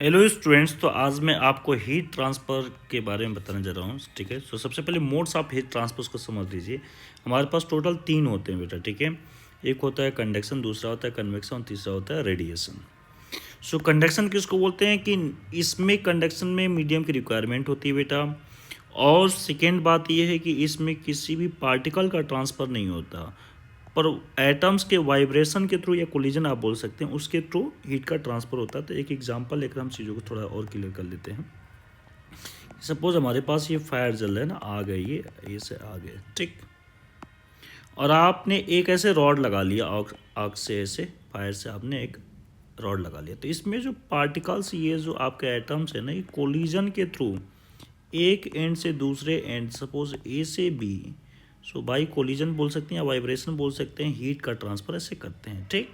Hello students, तो आज मैं आपको हीट ट्रांसफ़र के बारे में बताने जा रहा हूँ। ठीक है, तो सबसे पहले मोड्स ऑफ हीट ट्रांसफर को समझ लीजिए। हमारे पास टोटल 3 होते हैं बेटा। ठीक है, एक होता है कंडक्शन, दूसरा होता है कन्वेक्शन और तीसरा होता है रेडिएशन। सो कंडक्शन किसको बोलते हैं कि इसमें कंडक्शन में मीडियम की रिक्वायरमेंट होती है बेटा। और सेकेंड बात यह है कि इसमें किसी भी पार्टिकल का ट्रांसफ़र नहीं होता, पर एटम्स के वाइब्रेशन के थ्रू या कोलिजन आप बोल सकते हैं, उसके थ्रू हीट का ट्रांसफ़र होता है। तो एक एग्जांपल लेकर हम चीज़ों को थोड़ा और क्लियर कर लेते हैं। सपोज हमारे पास ये फायर जल रहा है ना, आ गई ये से आ गए, ठीक। और आपने एक ऐसे रॉड लगा लिया, आग से ऐसे फायर से आपने एक रॉड लगा लिया। तो इसमें जो पार्टिकल्स, ये जो आपके एटम्स है ना, ये कोलिजन के थ्रू एक एंड से दूसरे एंड, सपोज ए से बी, सो बाई कोलिजन बोल सकते हैं या वाइब्रेशन बोल सकते हैं, हीट का ट्रांसफर ऐसे करते हैं। ठीक,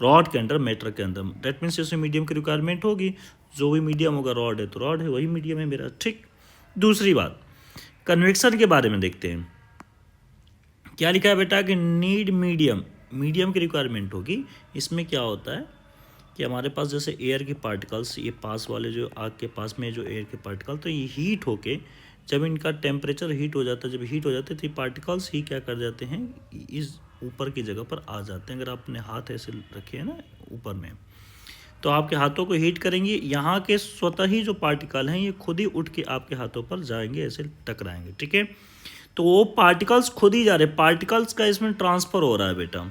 रॉड के अंदर, मैटर के अंदर। डेट मीन्स इसमें मीडियम की रिक्वायरमेंट होगी। जो भी मीडियम होगा, रॉड है तो रॉड है, वही मीडियम है मेरा। ठीक, दूसरी बात कन्वेक्शन के बारे में देखते हैं। क्या लिखा है बेटा कि नीड मीडियम की रिक्वायरमेंट होगी। इसमें क्या होता है कि हमारे पास जैसे एयर के पार्टिकल्स, ये पास वाले जो आग के पास में जो एयर के पार्टिकल, तो ये हीट होके जब इनका टेम्परेचर हीट हो जाता है, जब हीट हो जाते हैं तो ये पार्टिकल्स ही क्या कर जाते हैं, इस ऊपर की जगह पर आ जाते हैं। अगर आपने हाथ ऐसे रखे हैं ना ऊपर में, तो आपके हाथों को हीट करेंगे, यहाँ के स्वतः ही जो पार्टिकल हैं ये खुद ही उठ के आपके हाथों पर जाएंगे, ऐसे टकराएंगे। ठीक है, तो वो पार्टिकल्स खुद ही जा रहे हैं, पार्टिकल्स का इसमें ट्रांसफ़र हो रहा है बेटा।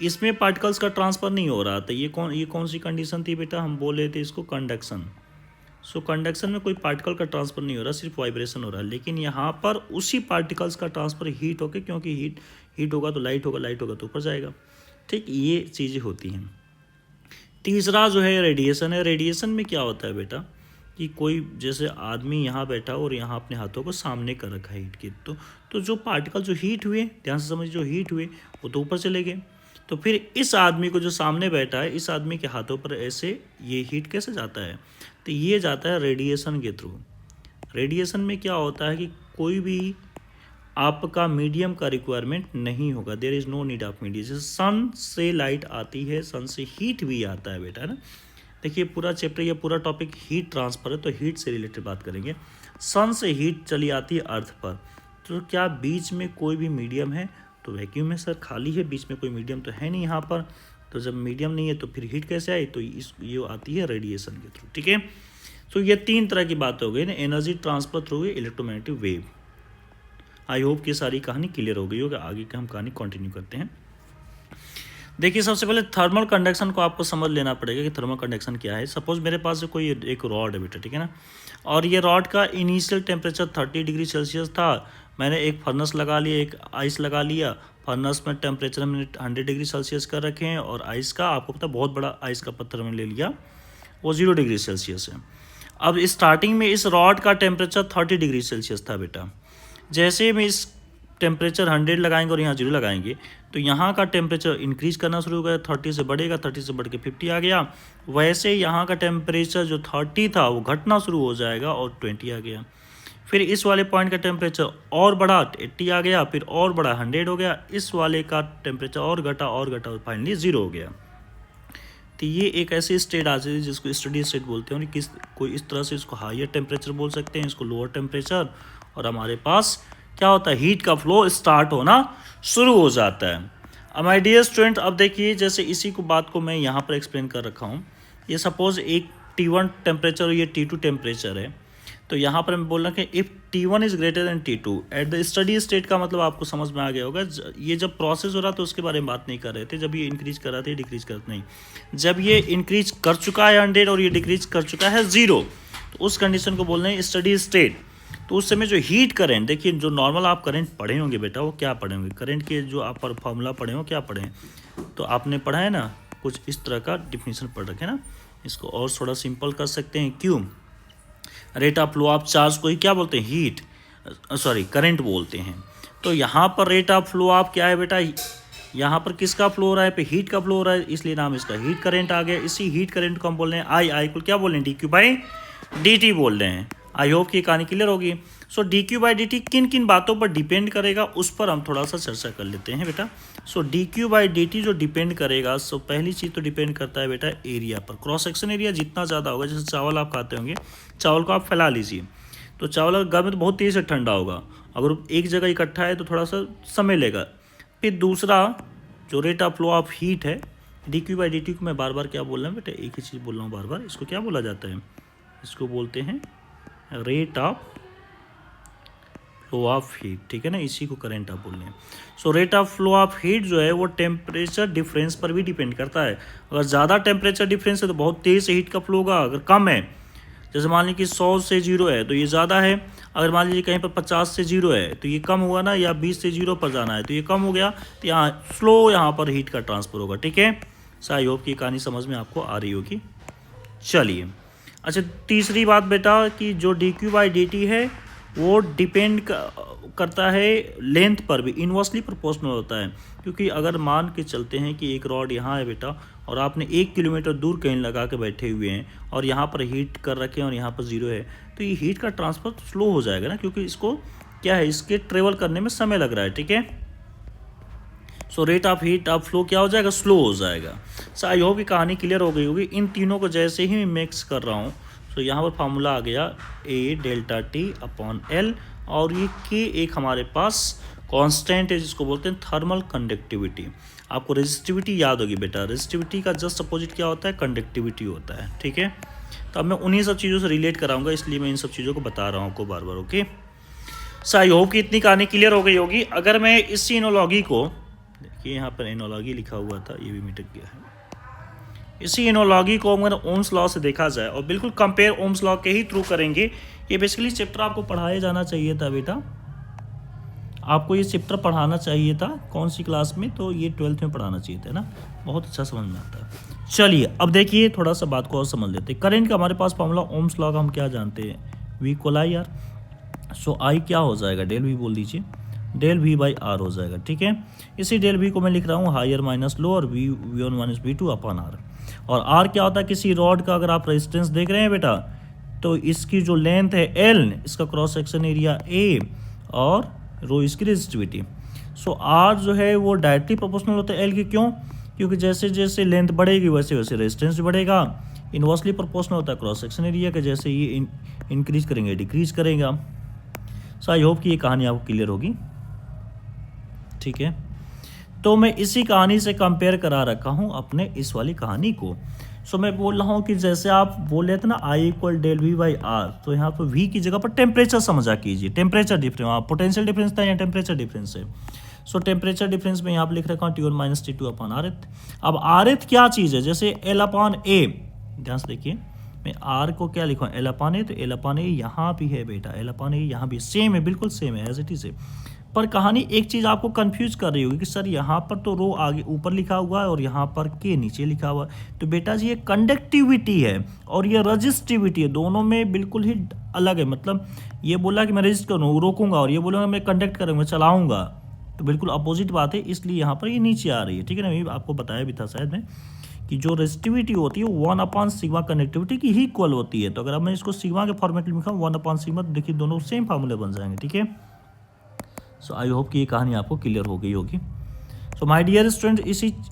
इसमें पार्टिकल्स का ट्रांसफ़र नहीं हो रहा था। ये कौन सी कंडीशन थी बेटा, हम बोल रहे थे इसको कंडक्शन। सो कंडक्शन में कोई पार्टिकल का ट्रांसफ़र नहीं हो रहा, सिर्फ वाइब्रेशन हो रहा है। लेकिन यहाँ पर उसी पार्टिकल्स का ट्रांसफ़र हीट होकर, क्योंकि हीट होगा तो लाइट होगा, लाइट होगा तो ऊपर जाएगा। ठीक, ये चीज़ें होती हैं। तीसरा जो है रेडिएशन है। रेडिएशन में क्या होता है बेटा कि कोई जैसे आदमी यहाँ बैठा और यहाँ अपने हाथों को सामने कर रखा है हीट की, तो जो पार्टिकल जो हीट हुए, ध्यान से समझ, जो हीट हुए वो तो ऊपर चले गए। तो फिर इस आदमी को जो सामने बैठा है, इस आदमी के हाथों पर ऐसे ये हीट कैसे जाता है, तो ये जाता है रेडिएशन के थ्रू। रेडिएशन में क्या होता है कि कोई भी आपका मीडियम का रिक्वायरमेंट नहीं होगा, there is no need of medium. जैसे सन से लाइट आती है, सन से हीट भी आता है बेटा, है ना। देखिए पूरा चैप्टर, ये पूरा टॉपिक हीट ट्रांसफ़र है, तो हीट से रिलेटेड बात करेंगे। सन से हीट चली आती है अर्थ पर, तो क्या बीच में कोई भी मीडियम है, तो वैक्यूम है सर, खाली है, बीच में कोई मीडियम तो है नहीं यहाँ पर। तो जब मीडियम नहीं है तो फिर हीट कैसे आई, तो ये आती है रेडिएशन के थ्रू। ठीक है, तो ये 3 तरह की बात हो गई ना, energy transfer through electromagnetic wave. आई होप कि सारी कहानी क्लियर हो गई होगी। आगे की हम कहानी कंटिन्यू करते हैं। देखिए सबसे पहले थर्मल कंडक्शन को आपको समझ लेना पड़ेगा कि थर्मल कंडक्शन क्या है। सपोज मेरे पास कोई एक रॉड है बेटा, ठीक है ना, और ये रॉड का इनिशियल टेम्परेचर 30 डिग्री सेल्सियस था। मैंने एक फर्नेस लगा लिया, एक आइस लगा लिया। फर्नेस में टेम्परेचर मैंने 100 डिग्री सेल्सियस कर रखे हैं, और आइस का आपको पता बहुत बड़ा आइस का पत्थर मैंने ले लिया, वो 0 डिग्री सेल्सियस है। अब स्टार्टिंग में इस रॉड का टेम्परेचर 30 डिग्री सेल्सियस था बेटा। जैसे में इस टेम्परेचर 100 लगाएंगे और यहाँ 0 लगाएंगे, तो यहाँ का टेम्परेचर इंक्रीज करना शुरू हो गया, 30 से बढ़ेगा, 30 से बढ़ के 50 आ गया। वैसे यहाँ का टेम्परेचर जो 30 था वो घटना शुरू हो जाएगा और 20 आ गया। फिर इस वाले पॉइंट का टेम्परेचर और बढ़ा, 80 आ गया, फिर और बढ़ा, 100 हो गया। इस वाले का टेम्परेचर और घटा और फाइनली 0 हो गया। तो ये एक ऐसी स्टेट आ जाती है जिसको स्टडी स्टेट बोलते हैं। और कोई इस तरह से इसको हायर टेम्परेचर बोल सकते हैं, इसको लोअर टेम्परेचर, और हमारे पास क्या होता है, हीट का फ्लो स्टार्ट होना शुरू हो जाता है। अब माय डियर स्टूडेंट, अब देखिए जैसे इसी को बात को मैं यहाँ पर एक्सप्लेन कर रखा हूँ। ये सपोज एक T1 टेम्परेचर और ये T2 टेम्परेचर है। तो यहाँ पर मैं बोल रहा हूँ कि if T1 is greater than T2 at the steady state, का मतलब आपको समझ में आ गया होगा। ये जब प्रोसेस हो रहा था उसके बारे में बात नहीं कर रहे थे, जब ये इंक्रीज कर रहा था, डिक्रीज कर नहीं। जब ये इंक्रीज कर चुका है 100 और ये डिक्रीज कर चुका है 0, तो उस कंडीशन को बोल रहे हैं स्टडी स्टेट। तो उस समय जो हीट करंट, देखिए जो नॉर्मल आप करंट पढ़े होंगे बेटा, वो क्या पढ़े होंगे, करंट के जो आप पर फॉर्मूला पढ़े हो क्या पढ़े हैं, तो आपने पढ़ा है ना, कुछ इस तरह का डिफिनीशन पढ़ रखे ना। इसको और थोड़ा सिंपल कर सकते हैं, क्यों, rate of flow of charge को ही क्या बोलते हैं, हीट, सॉरी करंट बोलते हैं। तो यहाँ पर रेट ऑफ फ्लो ऑफ क्या है बेटा, यहाँ पर किसका फ्लो हो रहा है, पे हीट का फ्लो हो रहा है, इसलिए नाम इसका हीट करंट आ गया। इसी हीट करंट को हम बोल रहे हैं आई को क्या बोल रहे हैं, d q by d t बोल रहे हैं। आई होप कि कहानी क्लियर होगी। So d q by d t किन किन बातों पर डिपेंड करेगा उस पर हम थोड़ा सा चर्चा कर लेते हैं बेटा। So d q by d t जो डिपेंड करेगा, सो पहली चीज़ तो डिपेंड करता है बेटा एरिया पर। क्रॉस सेक्शन एरिया जितना ज़्यादा होगा, जैसे चावल आप खाते होंगे, चावल को आप फैला लीजिए, तो चावल अगर गर्म है तो बहुत तेज़ से ठंडा होगा, अगर एक जगह इकट्ठा है तो थोड़ा सा समय लेगा। फिर दूसरा जो rate of flow of heat है, d q by d t को मैं बार बार क्या बोल रहा हूँ बेटा, एक ही चीज़ बोल रहा हूँ बार बार, इसको क्या बोला जाता है, इसको बोलते हैं rate of flow of heat, ठीक है ना, इसी को करंट आप बोल रहे हैं। So rate of flow of heat जो है वो टेम्परेचर डिफरेंस पर भी डिपेंड करता है। अगर ज़्यादा टेम्परेचर डिफरेंस है तो बहुत तेज़ से हीट का फ्लो होगा, अगर कम है, जैसे मान लीजिए कि 100 से 0 है तो ये ज़्यादा है, अगर मान लीजिए कहीं पर 50 से 0 है तो ये कम हुआ ना, या 20 से 0 पर जाना है तो ये कम हो गया, तो यहाँ स्लो यहाँ पर हीट का ट्रांसफर होगा, ठीक है। सो आई होप की कहानी समझ में आपको आ रही होगी। चलिए, अच्छा तीसरी बात बेटा कि जो D q by d T है वो डिपेंड करता है लेंथ पर भी, इन्वर्सली प्रोपोर्शनल होता है। क्योंकि अगर मान के चलते हैं कि एक रॉड यहाँ है बेटा और आपने 1 किलोमीटर दूर कहीं लगा के बैठे हुए हैं और यहाँ पर हीट कर रखे हैं और यहाँ पर 0 है, तो ये हीट का ट्रांसफर स्लो हो जाएगा ना, क्योंकि इसको क्या है, इसके ट्रेवल करने में समय लग रहा है, ठीक है। So rate of heat of flow क्या हो जाएगा, स्लो हो जाएगा। सो आई होप की कहानी क्लियर हो गई होगी। इन तीनों को जैसे ही मैं मिक्स कर रहा हूँ, तो यहाँ पर फार्मूला आ गया ए डेल्टा टी अपॉन एल, और ये के एक हमारे पास कांस्टेंट है जिसको बोलते हैं थर्मल कंडक्टिविटी। आपको रेजिस्टिविटी याद होगी बेटा, रेजिस्टिविटी का जस्ट अपोजिट क्या होता है, कंडक्टिविटी होता है, ठीक है। तो अब मैं उन्हीं सब चीज़ों से रिलेट कराऊंगा, इसलिए मैं इन सब चीज़ों को बता रहा हूँ आपको बार बार, ओके। सो आई होप कि इतनी कहानी क्लियर हो गई होगी। अगर मैं इसी एनोलॉगी को, देखिए यहाँ पर एनोलॉगी लिखा हुआ था, ये भी मिट गया है। इसी एनोलॉगी को अगर ओम्स लॉ से देखा जाए और बिल्कुल कंपेयर ओम्स लॉ के ही थ्रू करेंगे, ये बेसिकली चैप्टर आपको पढ़ाया जाना चाहिए था बेटा, आपको ये चैप्टर पढ़ाना चाहिए था। कौन सी क्लास में, तो ये 12th में पढ़ाना चाहिए था ना, बहुत अच्छा समझ में आता है। चलिए अब देखिए थोड़ा सा बात को और समझ लेते हैं। करंट का हमारे पास फॉर्मूला ओम्स लॉ का हम क्या जानते हैं, वी इक्वल आई आर। सो आई क्या हो जाएगा, डेल वी बोल दीजिए, डेल वी बाई आर हो जाएगा, ठीक है। इसी डेल वी को मैं लिख रहा हूँ हायर माइनस लो और v one minus v two upon r. और आर क्या होता है, किसी रॉड का अगर आप रेजिस्टेंस देख रहे हैं बेटा, तो इसकी जो लेंथ है एल, इसका क्रॉस सेक्शन एरिया ए, और रो इसकी रेजिस्टिविटी। सो आर जो है वो डायरेक्टली प्रोपोर्शनल होता है एल की, क्यों, क्योंकि जैसे जैसे लेंथ बढ़ेगी वैसे वैसे रेजिस्टेंस भी बढ़ेगा। इन्वर्सली प्रोपोर्शनल होता है क्रॉस सेक्शन एरिया के, जैसे ये इंक्रीज करेंगे डिक्रीज करेगा। सो आई होप कि ये कहानी आपको क्लियर होगी, ठीक है। तो मैं इसी कहानी से कंपेयर करा रखा हूँ अपने इस वाली कहानी को। सो मैं बोल रहा हूँ कि जैसे आप बोल रहे थे ना I equal del V by R, तो यहाँ पर वी की जगह पर टेम्परेचर समझा कीजिए, टेम्परेचर डिफरेंस, पोटेंशियल डिफरेंस था या टेम्परेचर डिफरेंस है। सो टेम्परेचर डिफरेंस में यहाँ पर लिख रखा हूँ T1 minus T2 upon are एथ। अब आर एथ क्या चीज़ है, जैसे एल अपॉन ए, ध्यान से देखिए, मैं आर को क्या लिखा हूँ, एल अपॉन ए, तो एल अपॉन ए यहाँ भी है बेटा, एल अपॉन ए यहाँ भी सेम है, बिल्कुल सेम है एज इट इज है। पर कहानी एक चीज़ आपको कंफ्यूज कर रही होगी कि सर यहाँ पर तो रो आगे ऊपर लिखा हुआ है और यहाँ पर के नीचे लिखा हुआ है। तो बेटा जी ये कंडक्टिविटी है और ये रजिस्टिविटी है, दोनों में बिल्कुल ही अलग है। मतलब ये बोला कि मैं रजिस्ट करूँ रोकूंगा, और ये बोला मैं कंडक्ट करूँगा चलाऊँगा, तो बिल्कुल अपोजिट बात है, इसलिए यहाँ पर ये नीचे आ रही है, ठीक है ना। मैं आपको बताया भी था शायद में कि जो रेजिस्टिविटी होती है वो 1/सिग्मा कंडक्टिविटी की ही इक्वल होती है। तो अगर मैं इसको सिग्मा के फॉर्मेट में लिखा 1/सिग्मा, तो देखिए दोनों सेम फार्मूले बन जाएंगे, ठीक है। सो आई होप कि ये कहानी आपको क्लियर हो गई होगी। सो माय डियर स्टूडेंट,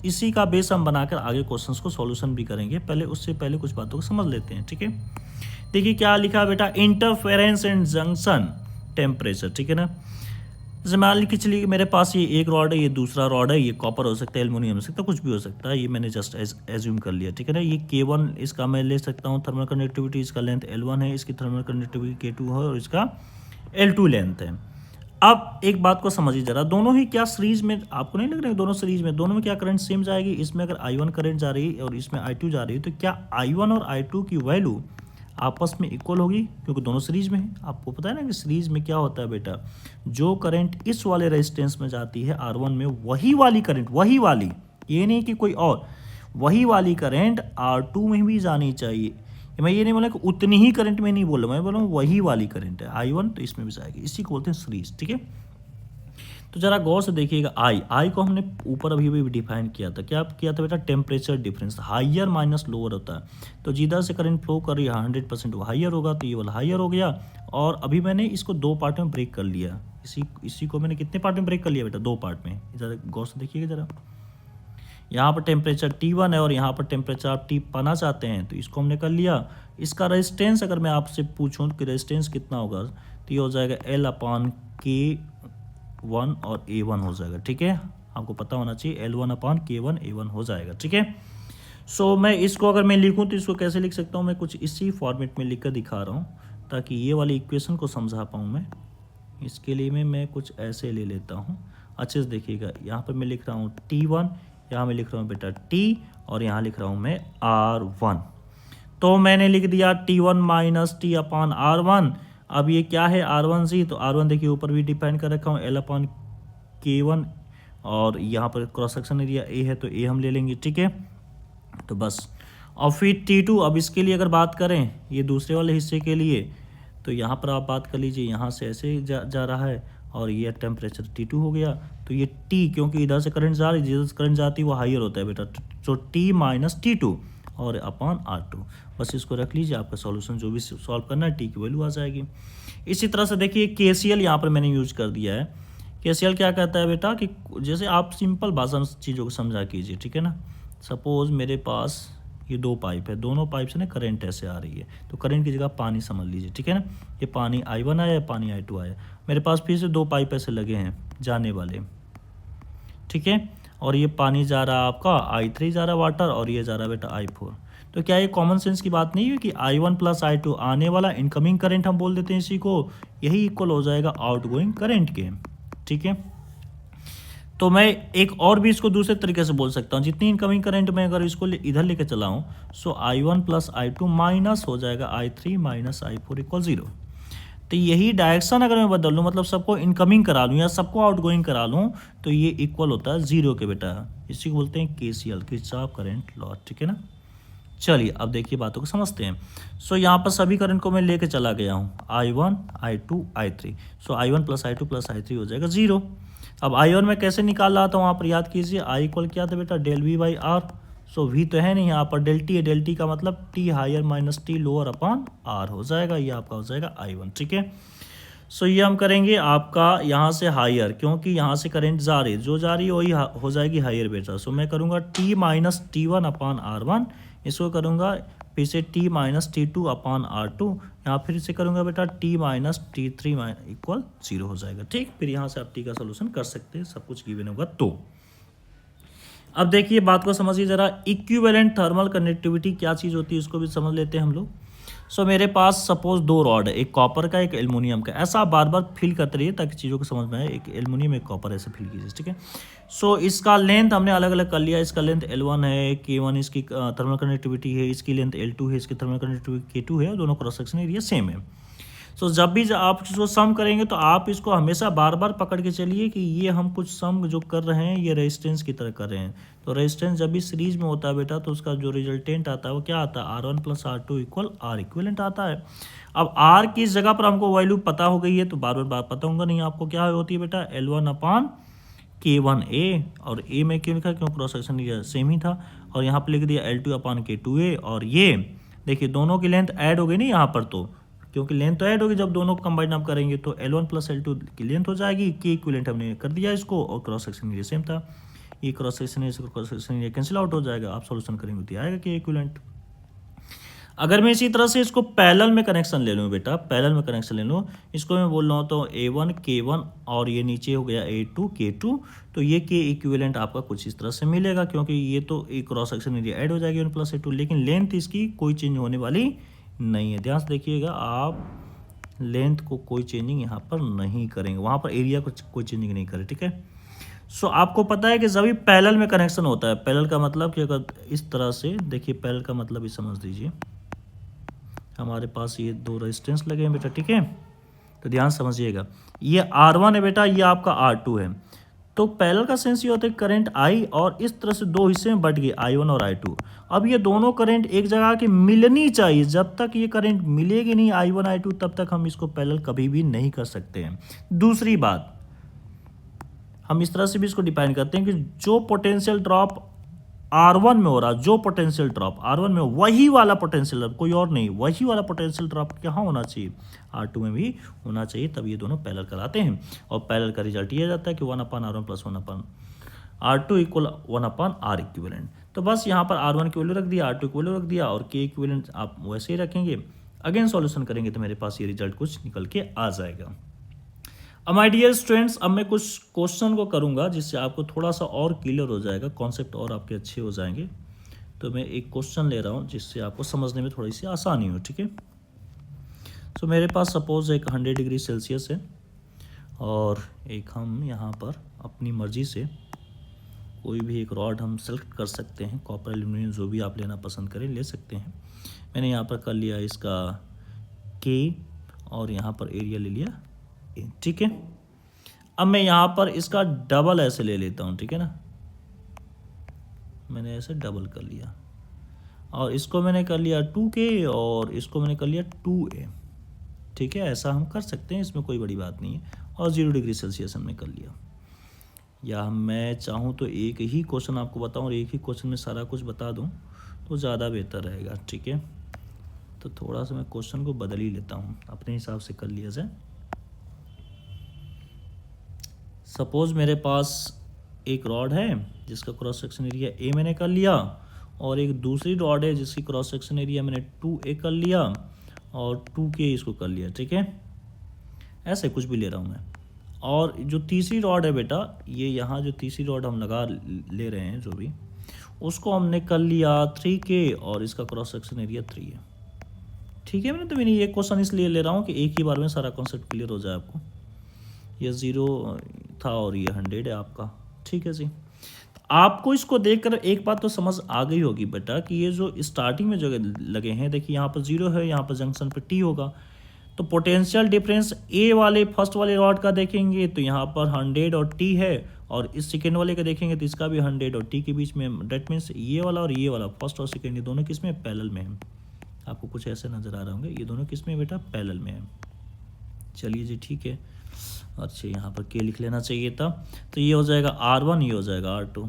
इसी का बेस हम बनाकर आगे क्वेश्चंस को सॉल्यूशन भी करेंगे। पहले उससे पहले कुछ बातों को समझ लेते हैं, ठीक है। देखिए क्या लिखा है बेटा, इंटरफेरेंस एंड जंक्शन टेम्परेचर, ठीक है ना। जैसे मान लीजिए चलिए मेरे पास ये एक रॉड है, ये दूसरा रॉड है, ये कॉपर हो सकता है, एल्युमिनियम हो सकता है, कुछ भी हो सकता है, ये मैंने जस्ट एज्यूम कर लिया, ठीक है ना। ये K1 इसका मैं ले सकता हूँ थर्मल कंडक्टिविटी, इसका लेंथ L1 है, इसकी थर्मल कंडक्टिविटी K2 है और इसका L2 लेंथ है। अब एक बात को समझिए जरा, दोनों ही क्या सीरीज में, आपको नहीं लग रहा है दोनों सीरीज में, दोनों में क्या करंट सेम जाएगी। इसमें अगर I1 करंट जा रही है और इसमें I2 जा रही है, तो क्या I1 और I2 की वैल्यू आपस में इक्वल होगी, क्योंकि दोनों सीरीज में है। आपको पता है ना कि सीरीज में क्या होता है बेटा, जो करंट इस वाले रेजिस्टेंस में जाती है R1 में, वही वाली करंट, वही वाली, ये नहीं कि कोई और, वही वाली करंट R2 में भी जानी चाहिए। मैं ये नहीं बोला कि उतनी ही करंट में नहीं बोल रहा, मैं बोल रहा हूँ वही वाली करंट है I1 तो इसमें भी जाएगी, इसी को बोलते हैं सीरीज, ठीक है। तो ज़रा गौर से देखिएगा, आई को हमने ऊपर अभी भी डिफाइन किया था, क्या किया था बेटा, temperature difference, higher minus lower होता है। तो जिधर से करंट फ्लो कर रही है 100% वो हाइयर होगा, तो ये वाला हाइयर हो गया। और अभी मैंने इसको 2 पार्ट में ब्रेक कर लिया, इसी को मैंने कितने पार्ट में ब्रेक कर लिया बेटा, 2 पार्ट में। ज़रा गौर से देखिएगा ज़रा, यहाँ पर टेम्परेचर T1 है और यहाँ पर टेम्परेचर आप T पाना चाहते हैं, तो इसको हमने कर लिया। इसका रेजिस्टेंस अगर मैं आपसे पूछूं कि रेजिस्टेंस कितना होगा, तो ये हो जाएगा L/K1 और A1 हो जाएगा, ठीक है। आपको पता होना चाहिए L1/K1 A1 हो जाएगा, ठीक है। सो मैं इसको अगर मैं लिखूं तो इसको कैसे लिख सकता हूँ, मैं कुछ इसी फॉर्मेट में लिख कर दिखा रहा हूँ ताकि ये वाली इक्वेशन को समझा पाऊँ मैं। इसके लिए मैं कुछ ऐसे ले लेता हूँ, अच्छे से देखिएगा। यहाँ पर मैं लिख रहा हूँ T1, यहाँ मैं लिख रहा हूँ बेटा T, और यहाँ लिख रहा हूँ मैं R1। तो मैंने लिख दिया T1 माइनस T/R1। अब ये क्या है, R1 तो R1 देखिए ऊपर भी डिफाइन कर रखा हूँ L/K1, और यहाँ पर क्रॉस सेक्शन एरिया A है तो A हम ले लेंगे, ठीक है। तो बस, और फिर T2, अब इसके लिए अगर बात करें ये दूसरे वाले हिस्से के लिए, तो यहाँ पर आप बात कर लीजिए, यहाँ से ऐसे जा रहा है और ये टेम्परेचर T2 हो गया। तो ये T, क्योंकि इधर से करंट जा रही है, जिधर से करंट जाती है वो हाइयर होता है बेटा, तो T माइनस T2 और अपॉन R2। बस इसको रख लीजिए, आपका सॉल्यूशन जो भी सॉल्व करना है T की वैल्यू आ जाएगी। इसी तरह से देखिए KCL यहाँ पर मैंने यूज कर दिया है। KCL क्या कहता है बेटा कि जैसे आप सिंपल भाषा में चीज़ों को समझा कीजिए, ठीक है ना। सपोज मेरे पास ये 2 पाइप है, दोनों पाइप से ना करंट ऐसे आ रही है, तो करंट की जगह पानी समझ लीजिए, ठीक है ना। ये पानी I1 आया, पानी I2 आया, मेरे पास फिर से 2 पाइप ऐसे लगे हैं जाने वाले, ठीक है। और ये पानी जा रहा है आपका I3 जा रहा है वाटर, और ये जा रहा है बेटा I4। तो क्या ये कॉमन सेंस की बात नहीं है कि I1 प्लस I2 आने वाला इनकमिंग करंट हम बोल देते हैं इसी को, यही इक्वल हो जाएगा आउटगोइंग करंट के, ठीक है। तो मैं एक और भी इसको दूसरे तरीके से बोल सकता हूँ, जितनी इनकमिंग करंट में अगर इसको इधर लेके चलाऊँ, सो I1 प्लस I2 माइनस हो जाएगा I3 माइनस I4 इक्वल 0। तो यही डायरेक्शन अगर मैं बदल लूँ, मतलब सबको इनकमिंग करा लूँ या सबको आउटगोइंग करा लूँ, तो ये इक्वल होता है 0 के बेटा। इसी को बोलते हैं KCL, किरचॉफ करंट लॉ, ठीक है ना। चलिए अब देखिए बातों को समझते हैं। सो यहाँ पर सभी करंट को मैं लेके चला गया हूँ, I1 I2 I3। सो I1 plus I2 plus I3 हो जाएगा 0। अब I1 में कैसे निकाल रहा था वहाँ पर याद कीजिए, I इक्वल क्या था बेटा, del V by R। So V तो है नहीं यहाँ पर, डेल T है, डेल T का मतलब T higher minus T lower upon R हो जाएगा, ये आपका हो जाएगा I1, ठीक है। सो ये हम करेंगे आपका यहाँ से हायर, क्योंकि यहाँ से करंट जा रही है, जो जा रही है वही हो जाएगी हायर बेटा। सो मैं करूँगा T minus T1 upon R1, इसको करूँगा फिर से T minus T2 upon R2, यहाँ फिर से करूँगा बेटा T माइनस T3 इक्वल 0 हो जाएगा, ठीक। फिर यहाँ से आप T का सोल्यूशन कर सकते हैं, सब कुछ गिवन होगा। तो अब देखिए बात को समझिए जरा, इक्विवेलेंट थर्मल कंडक्टिविटी क्या चीज़ होती है उसको भी समझ लेते हैं हम लोग। सो मेरे पास सपोज 2 रॉड है, एक कॉपर का एक एल्युमिनियम का, ऐसा आप बार बार फिल करते रहिए ताकि चीज़ों को समझ में आए। एक एल्युमिनियम एक कॉपर ऐसे फिल कीजिए, ठीक है। सो इसका लेंथ हमने अलग अलग कर लिया, इसका लेंथ L1 है, K1 इसकी थर्मल कंडक्टिविटी है, इसकी लेंथ L2 है, इसकी थर्मल कंडक्टिविटी K2 है, और दोनों क्रॉस सेक्शन एरिया सेम है। सो जब भी आप इसको सम करेंगे तो आप इसको हमेशा बार बार पकड़ के चलिए कि ये हम कुछ सम जो कर रहे हैं ये रेजिस्टेंस की तरह कर रहे हैं। तो रेजिस्टेंस जब भी सीरीज में होता है बेटा, तो उसका जो रिजल्टेंट आता है वो क्या आता है, R1 plus R2 equal R equivalent आता है। अब R की जगह पर हमको वैल्यू पता हो गई है, तो बार बार पता होगा नहीं आपको, क्या होती है बेटा, L1 अपॉन K1A, और A में क्यों लिखा, क्यों क्रॉस सेक्शन एरिया सेम ही था, और यहाँ पर लिख दिया L2 अपॉन K2A। और ये देखिए दोनों की लेंथ ऐड हो गई नहीं यहाँ पर, तो क्योंकि लेंथ तो ऐड होगी जब दोनों कंबाइन आप करेंगे, तो L1 प्लस L2 की लेंथ हो जाएगी, K इक्विवेलेंट हमने कर दिया इसको, और क्रॉस सेक्शन एरिया सेम था, ये cross section area cross section area cancel out हो जाएगा, आप सॉल्यूशन करेंगे तो आएगा K इक्विवेलेंट। अगर मैं इसी तरह से इसको पैरेलल में कनेक्शन ले लूँ बेटा, पैरेलल में कनेक्शन ले लूँ, इसको मैं बोल रहा हूँ तो A1 K1 और ये नीचे हो गया A2 K2, तो ये K इक्विवेलेंट आपका कुछ इस तरह से मिलेगा, क्योंकि ये तो एक क्रॉस सेक्शन एरिया ऐड हो जाएगी 1 प्लस A2, लेकिन लेंथ इसकी कोई चेंज होने वाली नहीं है। ध्यान से देखिएगा, आप लेंथ को कोई चेंजिंग यहाँ पर नहीं करेंगे, वहाँ पर एरिया को कोई चेंजिंग नहीं करें, ठीक है। सो आपको पता है कि जब भी पैरेलल में कनेक्शन होता है, पैरेलल का मतलब कि अगर इस तरह से देखिए, पैरेलल का मतलब ही समझ लीजिए, हमारे पास ये 2 रेजिस्टेंस लगे हैं बेटा, ठीक है। तो ध्यान समझिएगा, ये R1 है बेटा, ये आपका R2 है। तो पैरेलल का सेंस ये होता है करंट I और इस तरह से 2 हिस्से में बट गए, I1 और I2। अब ये दोनों करंट एक जगह के मिलनी चाहिए, जब तक ये करंट मिलेगी नहीं I1 I2 तब तक हम इसको पैरेलल कभी भी नहीं कर सकते हैं। दूसरी बात, हम इस तरह से भी इसको डिफाइन करते हैं कि जो पोटेंशियल ड्रॉप R1 में हो रहा, जो पोटेंशियल ड्रॉप R1 में वही वाला पोटेंशियल ड्रॉप, कोई और नहीं, वही वाला पोटेंशियल ड्रॉप कहाँ होना चाहिए, R2 में भी होना चाहिए, तब ये दोनों पैरेलल कराते हैं। और पैरेलल का रिजल्ट ये जाता है कि 1/R1 plus 1/R2 equal 1/R equivalent. तो बस यहाँ पर R1 की वैल्यू रख दिया, R2 की वैल्यू रख दिया, और K इक्विवेलेंट आप वैसे ही रखेंगे। अगेन सॉल्यूशन करेंगे तो मेरे पास ये रिजल्ट कुछ निकल के आ जाएगा। अब माय डियर स्टूडेंट्स, अब मैं कुछ क्वेश्चन को करूंगा जिससे आपको थोड़ा सा और क्लियर हो जाएगा, कॉन्सेप्ट और आपके अच्छे हो जाएंगे। तो मैं एक क्वेश्चन ले रहा हूँ जिससे आपको समझने में थोड़ी सी आसानी हो, ठीक है। सो मेरे पास सपोज एक 100 डिग्री सेल्सियस है, और एक हम यहाँ पर अपनी मर्जी से कोई भी एक रॉड हम सेलेक्ट कर सकते हैं, कॉपर एल्यूमिनियम जो भी आप लेना पसंद करें ले सकते हैं। मैंने यहाँ पर कर लिया इसका K, और यहाँ पर एरिया ले लिया A, ठीक है। अब मैं यहाँ पर इसका डबल ऐसे ले लेता हूँ, ठीक है ना, मैंने ऐसे डबल कर लिया, और इसको मैंने कर लिया 2K, और इसको मैंने कर लिया 2A, ठीक है। ऐसा हम कर सकते हैं, इसमें कोई बड़ी बात नहीं है। और 0 डिग्री सेल्सियस हमने कर लिया। या मैं चाहूँ तो एक ही क्वेश्चन आपको बताऊँ और एक ही क्वेश्चन में सारा कुछ बता दूँ तो ज़्यादा बेहतर रहेगा, ठीक है। तो थोड़ा सा मैं क्वेश्चन को बदल ही लेता हूँ, अपने हिसाब से कर लिया जाए। सपोज मेरे पास एक रॉड है जिसका क्रॉस सेक्शन एरिया A मैंने कर लिया, और एक दूसरी रॉड है जिसकी क्रॉस सेक्शन एरिया मैंने 2A कर लिया, और 2K इसको कर लिया, ठीक है। ऐसे कुछ भी ले रहा हूँ मैं। और जो तीसरी रॉड है बेटा, ये यहाँ जो तीसरी रॉड हम लगा ले रहे हैं जो भी, उसको हमने कर लिया 3K, और इसका क्रॉस सेक्शन एरिया 3 है, ठीक है। तो मैंने ये क्वेश्चन इसलिए ले रहा हूँ कि एक ही बार में सारा कॉन्सेप्ट क्लियर हो जाए आपको। ये 0 था और ये 100 है आपका, ठीक है जी। आपको इसको देखकर एक बात तो समझ आ गई होगी बेटा कि ये जो स्टार्टिंग में जो लगे हैं, देखिए यहाँ पर 0 है, यहाँ पर जंक्शन पर T होगा, तो पोटेंशियल डिफरेंस A वाले फर्स्ट वाले रॉड का देखेंगे तो यहाँ पर 100 और T है, और इस सेकेंड वाले का देखेंगे तो इसका भी 100 और T के बीच में। डेट मीन्स ये वाला और ये वाला, फर्स्ट और सेकेंड, ये दोनों किस में, पैरेलल में है। आपको कुछ ऐसे नज़र आ रहे होंगे, ये दोनों किस में बेटा, पैरेलल में है। चलिए जी, ठीक है। अच्छा, यहाँ पर K लिख लेना चाहिए था। तो ये हो जाएगा R1, ये हो जाएगा R2।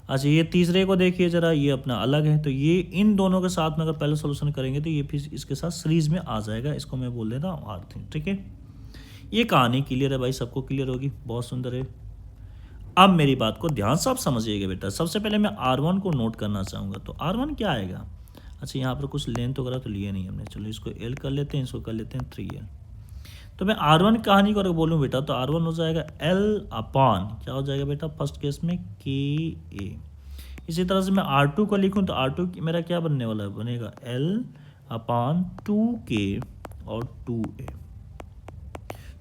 अच्छा, ये तीसरे को देखिए ज़रा, ये अपना अलग है, तो ये इन दोनों के साथ में अगर पहले सोल्यूशन करेंगे तो ये फिर इसके साथ सीरीज में आ जाएगा। इसको मैं बोल देता हूँ R3, ठीक है। ये कहानी क्लियर है भाई, सबको क्लियर होगी, बहुत सुंदर है। अब मेरी बात को ध्यान से आप समझिएगा बेटा। सबसे पहले मैं R1 को नोट करना चाहूँगा, तो R1 क्या आएगा। अच्छा, यहाँ पर कुछ लेंथ वगैरह तो लिए नहीं हमने, चलो इसको L कर लेते हैं, इसको कर लेते हैं 3L। तो मैं R1 कहानी को अगर बोलूँ बेटा, तो R1 हो जाएगा L अपॉन, क्या हो जाएगा बेटा, फर्स्ट केस में KA। इसी तरह से मैं R2 को लिखूँ तो R2 मेरा क्या बनने वाला है, बनेगा L अपॉन 2K और 2A।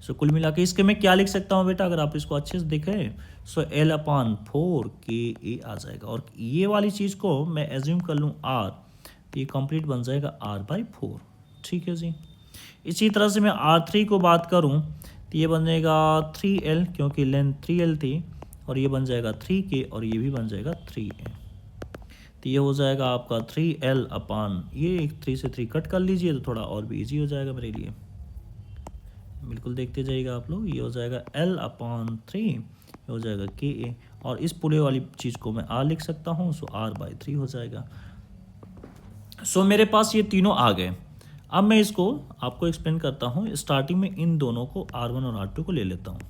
सो कुल मिला के इसके मैं क्या लिख सकता हूँ बेटा, अगर आप इसको अच्छे से देखें, सो L अपॉन 4KA आ जाएगा। और ये वाली चीज़ को मैं एज्यूम कर लूँ R, तो ये कंप्लीट बन जाएगा R/4, ठीक है जी। इसी तरह से मैं R3 को बात करूं तो ये बन जाएगा 3L, क्योंकि लेंथ 3L थी, और ये बन जाएगा 3K, और ये भी बन जाएगा 3A। तो ये हो जाएगा आपका 3L अपॉन, ये 3 से 3 कट कर लीजिए तो थोड़ा और भी इजी हो जाएगा मेरे लिए, बिल्कुल देखते जाइएगा आप लोग। ये हो जाएगा L अपॉन 3, ये हो जाएगा KA, और इस पूरे वाली चीज़ को मैं R लिख सकता हूँ, सो R/3 हो जाएगा। सो मेरे पास ये तीनों आ गए। अब मैं इसको आपको एक्सप्लेन करता हूँ। स्टार्टिंग में इन दोनों को R1 और R2 को ले लेता हूँ,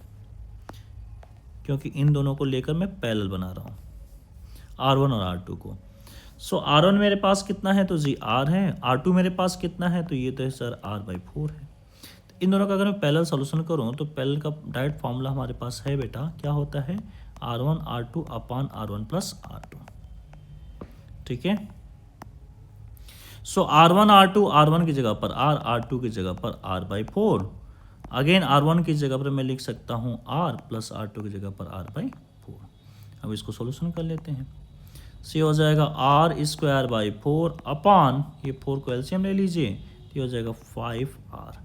क्योंकि इन दोनों को लेकर मैं पैरेलल बना रहा हूँ, R1 और R2 को। सो R1 मेरे पास कितना है, तो जी R है। R2 मेरे पास कितना है, तो ये तो है सर R/4 है। तो इन दोनों का अगर मैं पैरेलल सॉल्यूशन करूँ तो पैरेलल का डायरेक्ट फॉर्मूला हमारे पास है बेटा, क्या होता है, R1 R2 upon R1 plus R2, ठीक है। सो R1 R2, R1 की जगह पर R, R2 की जगह पर R/4। अगेन R1 की जगह पर मैं लिख सकता हूँ R, प्लस R2 की जगह पर R/4। अब इसको सॉल्यूशन कर लेते हैं। सी हो जाएगा R²/4 अपॉन, ये 4 को एलसीएम ले लीजिए, तो ये हो जाएगा 5R।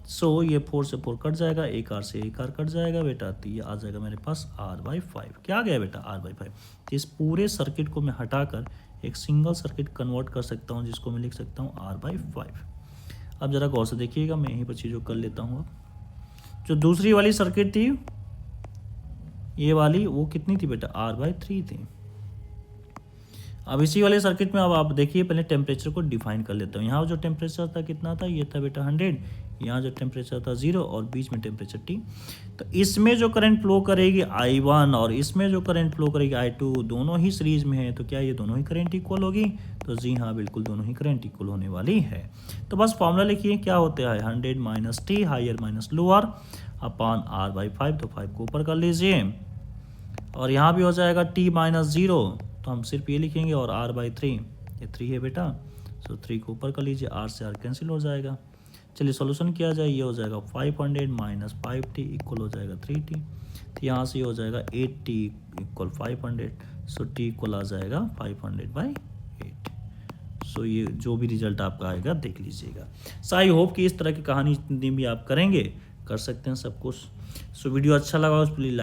सो ये 4 से 4 कट जाएगा, एक R से एक R कट जाएगा बेटा, तो ये आ जाएगा मेरे पास R/5। क्या आ गया बेटा, R/5। तो इस पूरे सर्किट को मैं हटाकर एक सिंगल सर्किट कन्वर्ट कर सकता हूँ, जिसको मैं लिख सकता हूँ R/5। अब ज़रा गौर से देखिएगा, मैं यहीं पर चीज़ों कर लेता हूँ। अब जो दूसरी वाली सर्किट थी ये वाली वो कितनी थी बेटा, R/3 थी। अब इसी वाले सर्किट में अब आप देखिए, पहले टेम्परेचर को डिफाइन कर लेता हूँ। यहाँ जो टेम्परेचर था कितना था, ये था बेटा 100, यहाँ जो टेम्परेचर था 0 और बीच में टेम्परेचर T। तो इसमें जो करंट फ्लो करेगी I1 और इसमें जो करंट फ्लो करेगी I2, दोनों ही सीरीज में है, तो क्या ये दोनों ही करंट इक्वल होगी? तो जी हाँ, बिल्कुल दोनों ही करंट इक्वल होने वाली है। तो बस फॉर्मूला लिखिए, क्या होता है 100 minus T higher minus lower upon R/5, तो 5 को ऊपर कर लीजिए और यहाँ भी हो जाएगा T माइनस 0, तो हम सिर्फ ये लिखेंगे और R/3, ये 3 है बेटा, सो 3 को ऊपर कर लीजिए, R से R कैंसिल हो जाएगा। चलिए सॉल्यूशन किया जाए, ये हो जाएगा 500 माइनस 5T इक्वल हो जाएगा 3T। तो यहाँ से ये हो जाएगा 8T इक्वल 500, सो T इक्वल आ जाएगा 500/8। सो ये जो भी रिजल्ट आपका आएगा देख लीजिएगा। सो आई होप कि इस तरह की कहानी भी आप करेंगे, कर सकते हैं सब कुछ। सो वीडियो अच्छा लगा उस प्लीज़